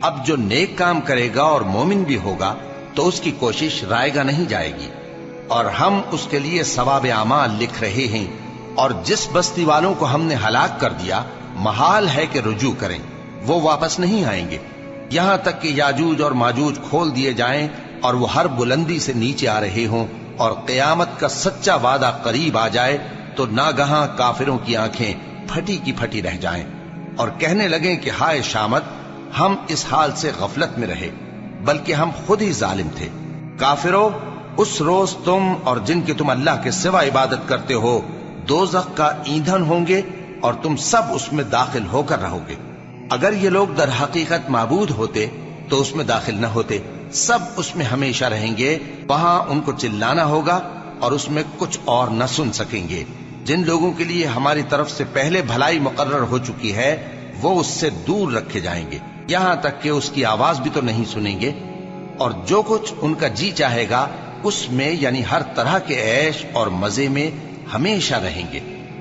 اب جو نیک کام کرے گا اور مومن بھی ہوگا تو اس کی کوشش رائے گا نہیں جائے گی، اور ہم اس کے لیے ثواب اعمال لکھ رہے ہیں۔ اور جس بستی والوں کو ہم نے ہلاک کر دیا محال ہے کہ رجوع کریں، وہ واپس نہیں آئیں گے، یہاں تک کہ یاجوج اور ماجوج کھول دیے جائیں اور وہ ہر بلندی سے نیچے آ رہے ہوں، اور قیامت کا سچا وعدہ قریب آ جائے تو ناگہاں کافروں کی آنکھیں پھٹی کی پھٹی رہ جائیں اور کہنے لگیں کہ ہائے شامت، ہم اس حال سے غفلت میں رہے، بلکہ ہم خود ہی ظالم تھے۔ کافرو، اس روز تم اور جن کی تم اللہ کے سوا عبادت کرتے ہو دوزخ کا ایندھن ہوں گے، اور تم سب اس میں داخل ہو کر رہو گے۔ اگر یہ لوگ در حقیقت معبود ہوتے تو اس میں داخل نہ ہوتے، سب اس میں ہمیشہ رہیں گے، وہاں ان کو چلانا ہوگا اور اس میں کچھ اور نہ سن سکیں گے۔ جن لوگوں کے لیے ہماری طرف سے پہلے بھلائی مقرر ہو چکی ہے وہ اس سے دور رکھے جائیں گے، یہاں تک کہ اس کی آواز بھی تو نہیں سنیں گے، اور جو کچھ ان کا جی چاہے گا اس میں یعنی ہر طرح کے عیش اور مزے میں ہمیشہ رہیں گے۔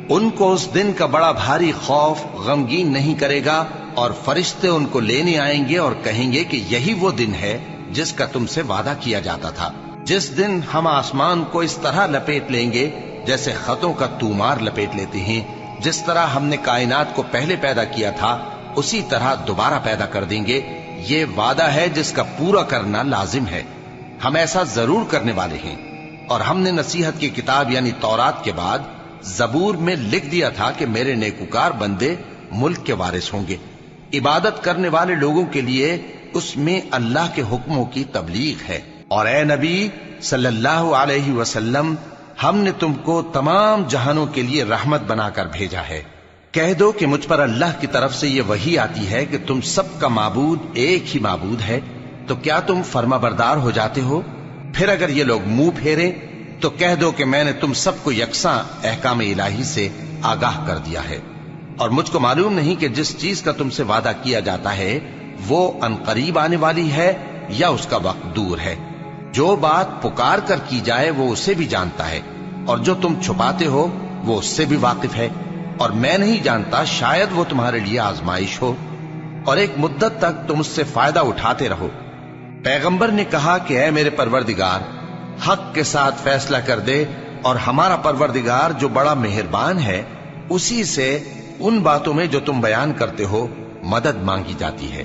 ان کو اس دن کا بڑا بھاری خوف غمگین نہیں کرے گا، اور فرشتے ان کو لینے آئیں گے اور کہیں گے کہ یہی وہ دن ہے جس کا تم سے وعدہ کیا جاتا تھا، جس دن ہم آسمان کو اس طرح لپیٹ لیں گے جیسے خطوں کا تومار لپیٹ لیتے ہیں، جس طرح ہم نے کائنات کو پہلے پیدا کیا تھا اسی طرح دوبارہ پیدا کر دیں گے۔ یہ وعدہ ہے جس کا پورا کرنا لازم ہے، ہم ایسا ضرور کرنے والے ہیں۔ اور ہم نے نصیحت کی کتاب یعنی تورات کے بعد زبور میں لکھ دیا تھا کہ میرے نیکوکار بندے ملک کے وارث ہوں گے۔ عبادت کرنے والے لوگوں کے لیے اس میں اللہ کے حکموں کی تبلیغ ہے۔ اور اے نبی صلی اللہ علیہ وسلم، ہم نے تم کو تمام جہانوں کے لیے رحمت بنا کر بھیجا ہے۔ کہہ دو کہ مجھ پر اللہ کی طرف سے یہ وحی آتی ہے کہ تم سب کا معبود ایک ہی معبود ہے، تو کیا تم فرما بردار ہو جاتے ہو؟ پھر اگر یہ لوگ منہ پھیرے تو کہہ دو کہ میں نے تم سب کو یکساں احکام الہی سے آگاہ کر دیا ہے، اور مجھ کو معلوم نہیں کہ جس چیز کا تم سے وعدہ کیا جاتا ہے وہ عنقریب آنے والی ہے یا اس کا وقت دور ہے۔ جو بات پکار کر کی جائے وہ اسے بھی جانتا ہے، اور جو تم چھپاتے ہو وہ اس سے بھی واقف ہے، اور میں نہیں جانتا شاید وہ تمہارے لیے آزمائش ہو، اور ایک مدت تک تم اس سے فائدہ اٹھاتے رہو۔ پیغمبر نے کہا کہ اے میرے پروردگار، حق کے ساتھ فیصلہ کر دے، اور ہمارا پروردگار جو بڑا مہربان ہے اسی سے ان باتوں میں جو تم بیان کرتے ہو مدد مانگی جاتی ہے۔